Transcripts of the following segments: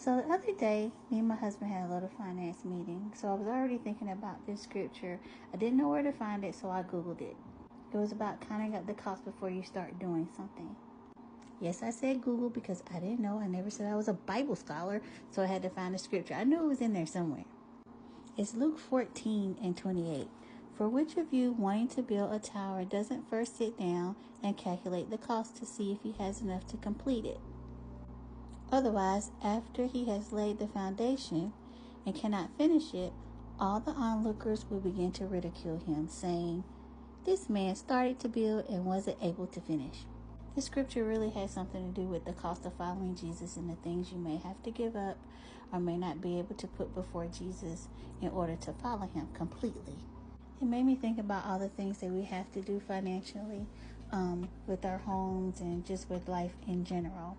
So the other day, me and my husband had a little finance meeting. So I was already thinking about this scripture. I didn't know where to find it, so I Googled it. It was about counting up the cost before you start doing something. Yes, I said Google because I didn't know. I never said I was a Bible scholar, so I had to find the scripture. I knew it was in there somewhere. It's Luke 14:28. For which of you wanting to build a tower doesn't first sit down and calculate the cost to see if he has enough to complete it? Otherwise, after he has laid the foundation and cannot finish it, all the onlookers will begin to ridicule him, saying, "This man started to build and wasn't able to finish." This scripture really has something to do with the cost of following Jesus and the things you may have to give up or may not be able to put before Jesus in order to follow him completely. It made me think about all the things that we have to do financially with our homes and just with life in general.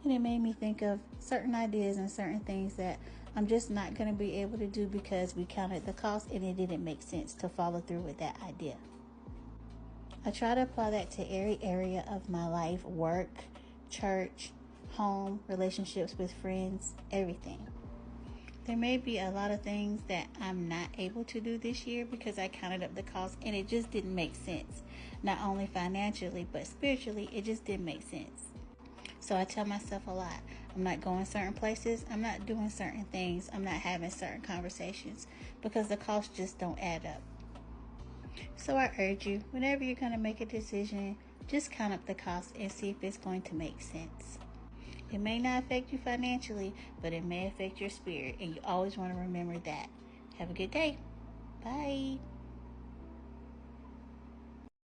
And it made me think of certain ideas and certain things that I'm just not going to be able to do because we counted the cost and it didn't make sense to follow through with that idea. I try to apply that to every area of my life: work, church, home, relationships with friends, everything. There may be a lot of things that I'm not able to do this year because I counted up the cost and it just didn't make sense. Not only financially, but spiritually, it just didn't make sense. So I tell myself a lot. I'm not going certain places. I'm not doing certain things. I'm not having certain conversations because the costs just don't add up. So I urge you, whenever you're going to make a decision, just count up the cost and see if it's going to make sense. It may not affect you financially, but it may affect your spirit, and you always want to remember that. Have a good day. Bye.